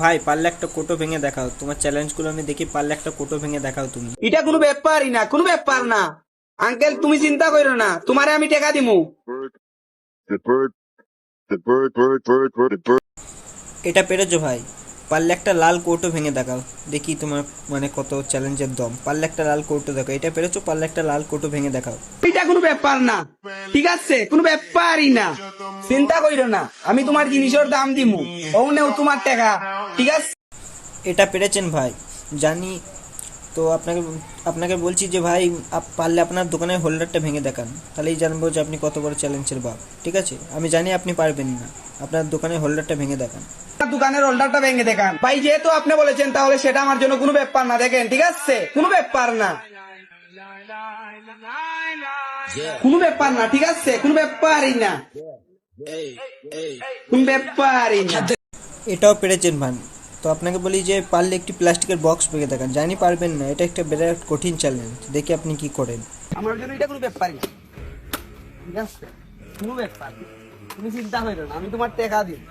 ভাই পারলে একটা কোটো ভেঙে দেখাও, তোমার চ্যালেঞ্জগুলো আমি দেখি, পারলে একটা কোটো ভেঙে দেখাও তুমি। এটা কোনো ব্যাপারই না, কোনো ব্যাপার না। আঙ্কেল তুমি চিন্তা করো না, তোমারে আমি টাকা দিমু। The bird, the bird. এটা পেরেছো ভাই? পারলে একটা লাল কোটো ভেঙে দেখাও, দেখি তোমার মানে কত চ্যালেঞ্জের দম। পারলে একটা লাল কোটো দেখাও, এটা পেরেছো? পারলে একটা লাল কোটো ভেঙে দেখাও। এটা কোনো ব্যাপার না, ঠিক আছে? কোনো ব্যাপারই না, চিন্তা করো না, আমি তোমার জিনিসের দাম দিমু। ও নেও তোমার টাকা, ঠিক আছে? এটা পেরেছেন ভাই, জানি। তো আপনাকে আপনাকে বলছি যে ভাই, পারলে আপনার দোকানের হোল্ডারটা ভেঙে দেখান, তাহলেই জানবো যে আপনি কত বড় চ্যালেঞ্জের বাপ। ঠিক আছে, আমি জানি আপনি পারবেন না, আপনার দোকানের হোল্ডারটা ভেঙে দেখান। দোকানের হোল্ডারটা ভেঙে দেখান ভাই, যেহেতু আপনি বলেছেন তাহলে সেটা আমার জন্য কোনো ব্যাপার না। দেখেন, ঠিক আছে? কোনো ব্যাপার না, কোনো ব্যাপার না, ঠিক আছে? কোনো ব্যাপারই না, কোনো ব্যাপারই না। এটাও পেরেছেন ভাই। তো আপনাকে বলি যে পারলে একটি প্লাস্টিকের বক্স ভেঙে দেখান, জানি পারবেন না, এটা একটা বিরাট কঠিন চ্যালেঞ্জ, দেখি আপনি কি করেন। আমার জন্য এটা কোনো ব্যাপারই না, ঠিক আছে? কোনো ব্যাপার না। তুমি চিন্তা করো না, আমি তোমার টাকা দিই।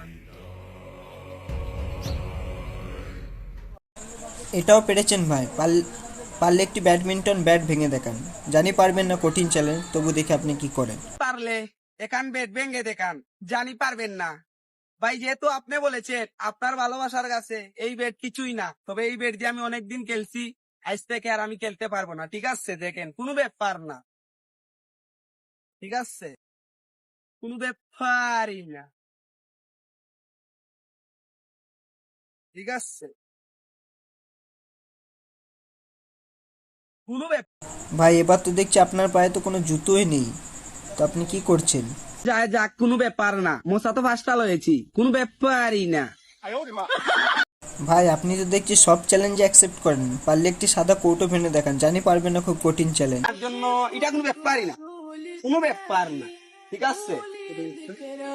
এটাও পেরেছেন ভাই, পারলে একটি ব্যাডমিন্টন ব্যাট ভেঙে দেখান, জানি পারবেন না, কঠিন চ্যালেঞ্জ, তবু দেখি আপনি কি করেন। পারলে এখান বেড ভেঙে দেখান, জানি পারবেন না। ভাই যেহেতু আপনি বলেছেন আপনার ভালোবাসার কাছে এই বেড কিছুই না, তবে এই বেড দিয়ে আমি অনেকদিন খেলছি, আজ থেকে আর আমি খেলতে পারবো না। ঠিক আছে? দেখেন, কোনো ব্যাপার না, ঠিক আছে? কোনো ব্যাপারই না, ঠিক আছে? কোনো ব্যাপার ভাই এবার তো দেখছি আপনার পায়ে তো কোনো জুতোই নেই, তো আপনি কি করছেন? যায় যাক, কোনো ব্যাপার না। মশা তো ফাঁসটা লয়েছি, কোনো ব্যাপারই না। ভাই আপনি তো দেখছি সব চ্যালেঞ্জে অ্যাকসেপ্ট করেন, পারলে একটি সাদা কৌটো ভেঙে দেখান, জানি পারবেন না, খুব কঠিন চ্যালেঞ্জ। তার জন্য এটা কোনো ব্যাপারই না, কোনো ব্যাপার না, ঠিক আছে?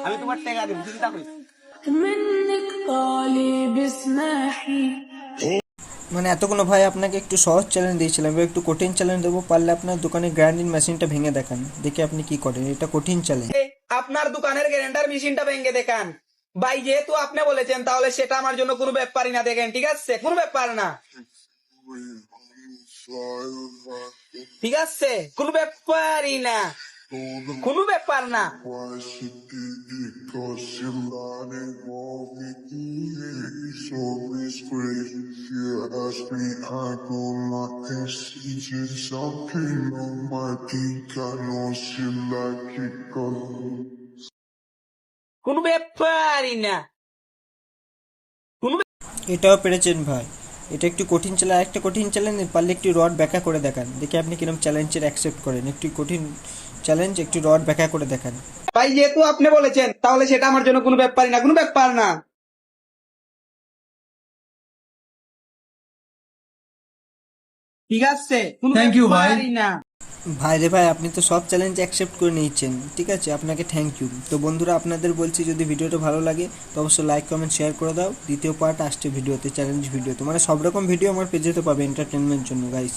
আমি তোমার টাকা দেবো, চিন্তা করি। منك طالب اسمحي মানে এতগুলো ভাই আপনাকে একটু সহজ চ্যালেঞ্জ দিয়েছিলাম, এবার একটু কঠিন চ্যালেঞ্জ দেবো, পারলে আপনার দোকানে গ্রাইন্ডিং মেশিনটা ভেঙে দেখান, দেখি আপনি কি করেন, এটা কঠিন চ্যালেঞ্জ। আপনার দোকানের গ্রাইন্ডার মেশিনটা ভেঙে দেখান। ভাই যেহেতু আপনি বলেছেন তাহলে সেটা আমার জন্য কোনো ব্যাপারই না। দেখেন, ঠিক আছে? কোনো ব্যাপার না, ঠিক আছে? কোনো ব্যাপারই না, কোনো ব্যাপার না। কোনো ব্যাপারই না, কোনো এটাও পেরেছেন ভাই, এটা একটু কঠিন চ্যালেঞ্জ। একটা কঠিন চ্যালেঞ্জ, পারলে একটি রড ব্যাখ্যা করে দেখান, দেখি আপনি কিরকম চ্যালেঞ্জের অ্যাকসেপ্ট করেন। একটি কঠিন চ্যালেঞ্জ, একটি রড ব্যাখ্যা করে দেখান। ভাই যেহেতু আপনি বলেছেন তাহলে সেটা আমার জন্য কোনো ব্যাপারই না, কোনো ব্যাপার না, ঠিক আছে? থ্যাংক ইউ ভাই। না ভাই রে ভাই, আপনি তো সব চ্যালেঞ্জ অ্যাকসেপ্ট করে নিয়েছেন, ঠিক আছে, আপনাকে থ্যাংক ইউ। তো বন্ধুরা, আপনাদের বলছি যদি ভিডিওটা ভালো লাগে তো অবশ্যই লাইক কমেন্ট শেয়ার করে দাও। দ্বিতীয় পার্ট আসছে ভিডিওতে, চ্যালেঞ্জ ভিডিওতে, মানে সব রকম ভিডিও আমার পেজেতে পাবে এন্টারটেনমেন্ট জন্য গাইস।